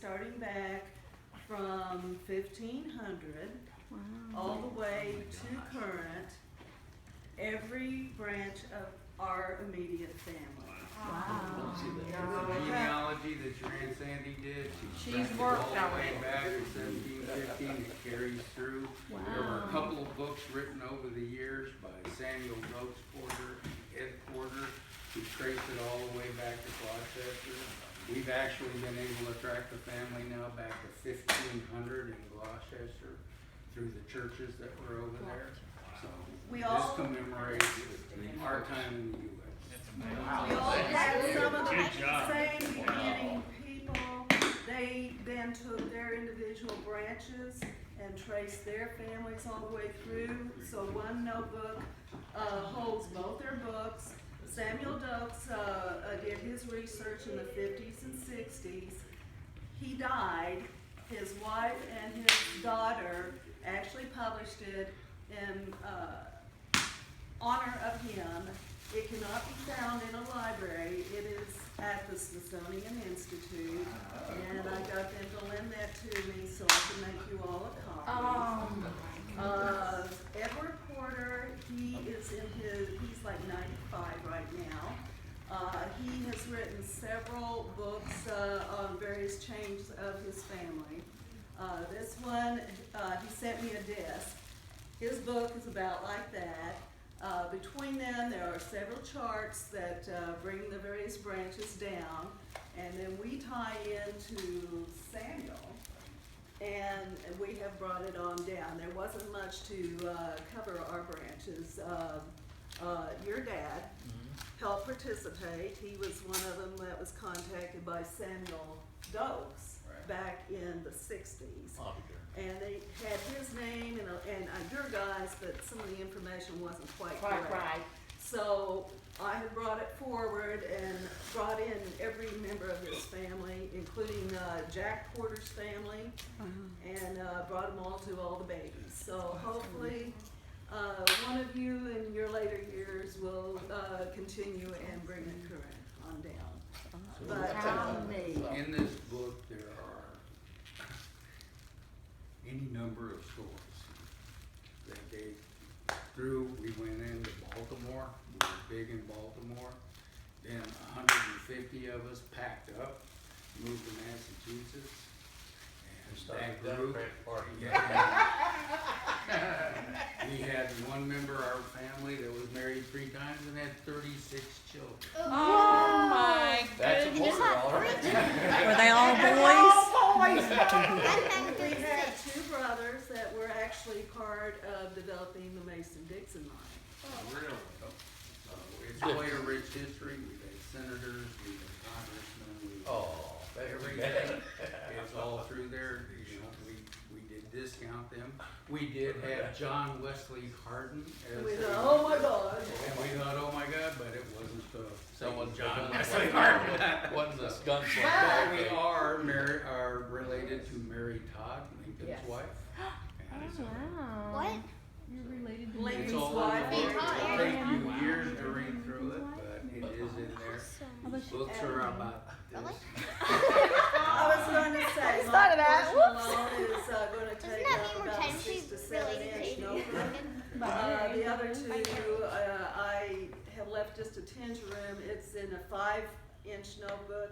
starting back from 1500 all the way to current, every branch of our immediate family. Wow. The genealogy that your Aunt Sandy did, she She's tracked it worked all on the way it. back to 1715, it carries through. There were a couple of books written over the years by Samuel Oakes Porter, Ed Porter, who traced it all the way back to Gloucester. We've actually been able to track the family now back to 1500 in Gloucester through the churches that were over there. So We this all- commemorates our time in the U.S. We all had some of the Good job. same beginning people. They then took their individual branches and traced their families all the way through. So one notebook holds both their books. Samuel Dokes did his research in the 50s and 60s. He died. His wife and his daughter actually published it in honor of him. It cannot be found in a library. It is at the Smithsonian Institute, and I got them to lend that to me so I can make you all a copy. Edward Porter, he's like 95 right now. He has written several books on various changes of his family. This one, he sent me a disc. His book is about like that. Between them, there are several charts that bring the various branches down, and then we tie into Samuel, and we have brought it on down. There wasn't much to cover our branches. Your dad helped participate. He was one of them that was contacted by Samuel Dokes back in the 60s. And they had his name and your guys, but some of the information wasn't quite correct. Right. So I have brought it forward and brought in every member of his family, including Jack Porter's family, and brought them all to all the babies. So hopefully one of you in your later years will continue and bring it current on down. But In this book, there are any number of stories that they through. We went into Baltimore. We were big in Baltimore. Then 150 of us packed up, moved to Massachusetts, and that group. We had one member of our family that was married 3 times and had 36 children. Oh my That's a goodness. quarter, all right. Were they all boys? we had 2 brothers that were actually part of developing the Mason-Dixon line. Really? It's quite a rich history. We've had senators, we've had congressmen, we've Oh, everything. It's all through there. You know, we did discount them. We did have John Wesley Hardin as We a- thought, oh my God. And we thought, oh my God, but it wasn't Someone John John Wesley Wesley Hardin. Wasn't the gunslinger. But we are related to Mary Todd, Lincoln's Yes. wife. And so What? You're related to Lincoln's it's all wife. in the book. Todd. It'll take you years to read through it, but it is in there. These books are about this. Really? I was going to say, just my thought of that. portion alone is going to Doesn't take that up mean we're about technically 6 to 7 related inch to notebook. The other 2, I have left just a tinge room. It's in a 5-inch notebook.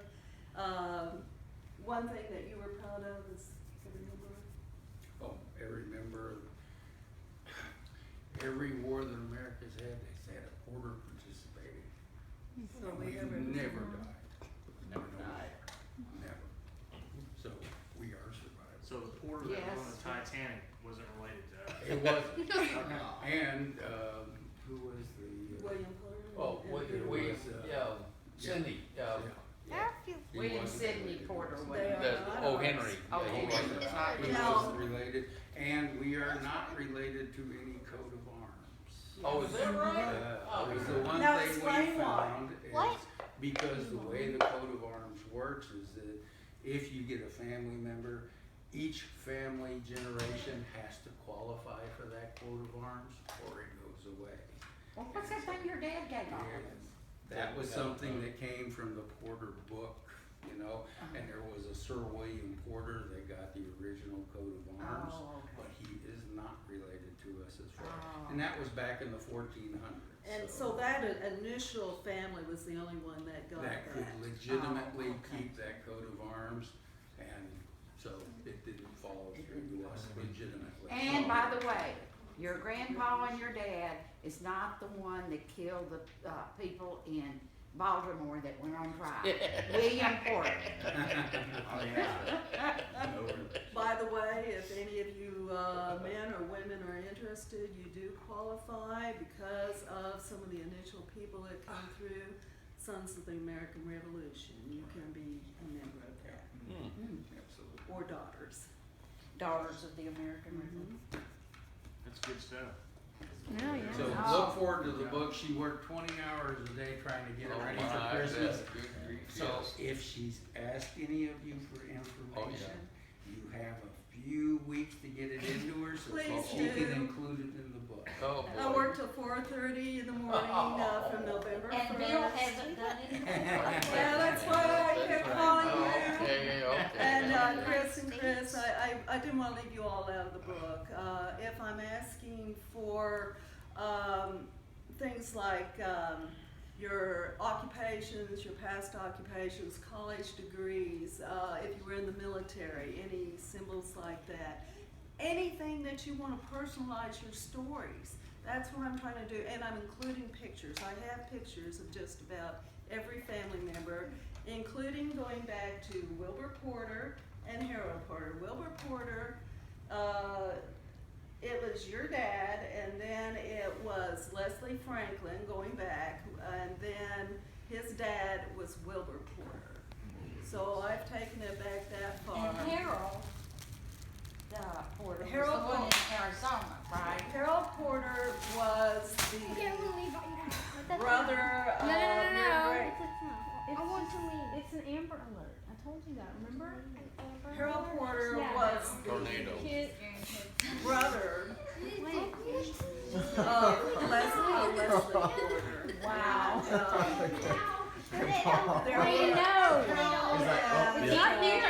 One thing that you were proud of is every number. Oh, every member, every war that America's had, they had a Porter participating. So And we we've never never died. Never died. Never. So we are survivors. So the porter that was on Yes. the Titanic wasn't related to us. It wasn't. And, who was the? William Porter. Oh, Cindy, There are a few. He William wasn't Sidney related. Porter They was. are not ours. Henry. Oh, Yeah, he Henry. wasn't. He Now- wasn't related, and we are not related to any coat of arms. Oh, is that right? It was the one Now thing we explain why. found What? is because the way the coat of arms works is that if you get a family member, each family generation has to qualify for that coat of arms or it goes away. Well, what's that thing your dad gave off? And that was something that came from the Porter book you know? And there was a Sir William Porter that got the original coat of arms, Oh, okay. but he is not related to us as far. Oh. And that was back in the 1400s. And so that initial family was the only one that got That could that. legitimately Oh, okay. keep that coat of arms, and so it didn't follow through to us legitimately. And by the way, your grandpa and your dad is not the one that killed the people in Baltimore that went on trial. William Porter. Oh, yeah. By the way, if any of you men or women are interested, you do qualify because of some of the initial people that come through Sons of the American Revolution. You can be a member of that, Absolutely. or daughters. Daughters of the American Revolution. That's good stuff. No, yeah. So Oh. look forward to the book. She worked 20 hours a day trying to get it Oh ready my, for Christmas. that's good grief, So yes. if she's asked any of you for Oh, information, you have a few weeks to get it into her so Please she do. can include it in the book. Oh, I boy. work till 4:30 in the morning from November 1st. And Bill hasn't done anything. Yeah, that's why I kept calling you. Okay, okay. And Chris and Chris, I didn't want to leave you all out of the book. If I'm asking for things like your occupations, your past occupations, college degrees, if you were in the military, any symbols like that, anything that you want to personalize your stories. That's what I'm trying to do, and I'm including pictures. I have pictures of just about every family member, including going back to Wilbur Porter and Harold Porter. Wilbur Porter, it was your dad, and then it was Leslie Franklin going back, and then his dad was Wilbur Porter. So I've taken it back that far. And Harold, Porter, was Harold the one in Porter. Arizona, right? Harold Porter was Okay, I'm the gonna leave right now. But that's brother not- of No, no, no, your no. great. It's I want just- to leave. It's an Amber Alert. I told you that, remember? Harold Porter Yeah. was Tornado. Kid, the brother Wait. of Leslie Porter. wow. There Way to was- know. Harold Is that- had, It's not uh, here.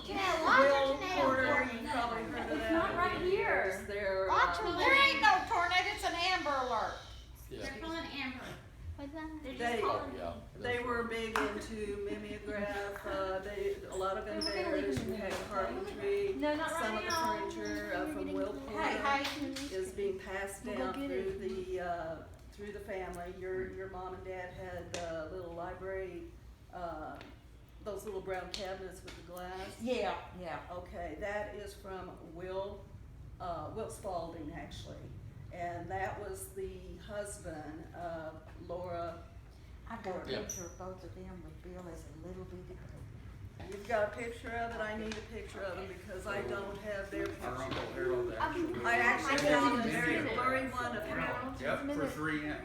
Yeah, watch Will your tornado. Porter, you probably heard of It's that. not right over the here. years. They're, Watch your There ain't no tornado, it's an Amber Alert. Yeah. What's that? they, Oh, yeah. they were big into mimeograph, a lot of inventors who had carpentry. No, not Some right of the now. furniture from Will Hey, Porter hey, is being passed We'll go down get it. through the family. Your mom and dad had little library, those little brown cabinets with the glass. yeah, yeah. Okay, that is from Will Spalding actually, and that was the husband of Laura. I've got a Yeah. picture of both of them with Bill as a little bitty baby. You've got a picture of it, I need a picture of them because I don't have their Our picture. Uncle Harold actually. I actually found a very Video. blurry one of Harold. Yep, for 3M.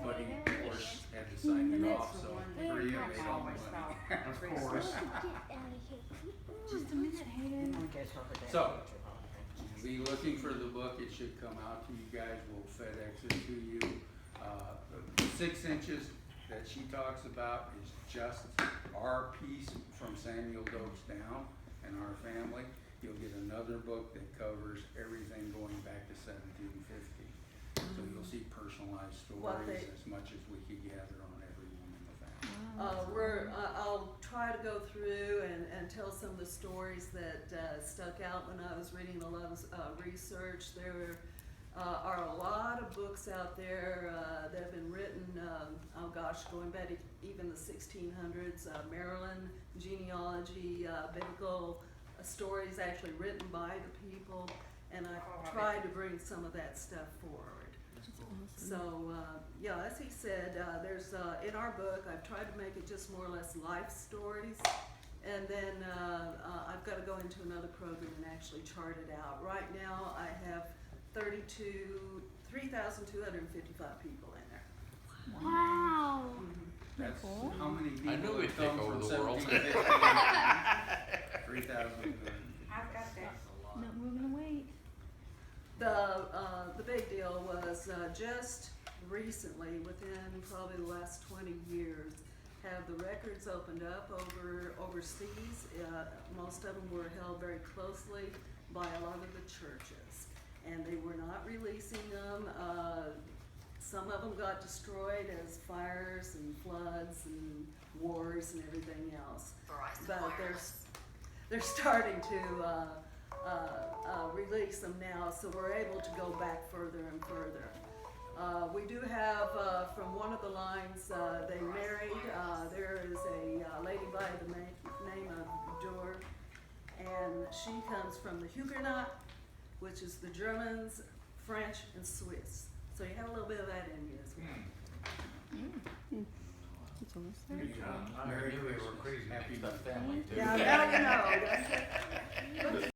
But he, of course, had to sign it off, so 3M made all the money. Of course. Just a minute, Hayden. I'm gonna get her that So- picture. Be looking for the book, it should come out to you guys, we'll FedEx it to you. The 6 inches that she talks about is just our piece from Samuel Dokes down and our family. You'll get another book that covers everything going back to 1750. So you'll see personalized What stories they- as much as we could gather on everyone in the family. I'll try to go through and tell some of the stories that stuck out when I was reading a lot of research. There are a lot of books out there that have been written, going back to even the 1600s, Maryland genealogy, biblical stories actually written by the people, and I've tried to bring some of that stuff forward. So, yeah, as he said, there's, in our book, I've tried to make it just more or less life stories. And then, I've gotta go into another program and actually chart it out. Right now, I have 3,255 people in there. Wow. That's Cool. how many I people knew would we'd take come over from the world. 1750. 3,000. I've got that. No, we're gonna wait. The big deal was, just recently, within probably the last 20 years, have the records opened up overseas. Most of them were held very closely by a lot of the churches, and they were not releasing them. Some of them got destroyed as fires and floods and wars and everything else. But they're starting to release them now, so we're able to go back further and further. We do have, from one of the lines, they married, there is a lady by the name of Dor, and she comes from the Huguenot, which is the Germans, French, and Swiss. So you have a little bit of that in you as well. It's almost there. Good job. I knew we were crazy. Happy family too. Yeah, now you know.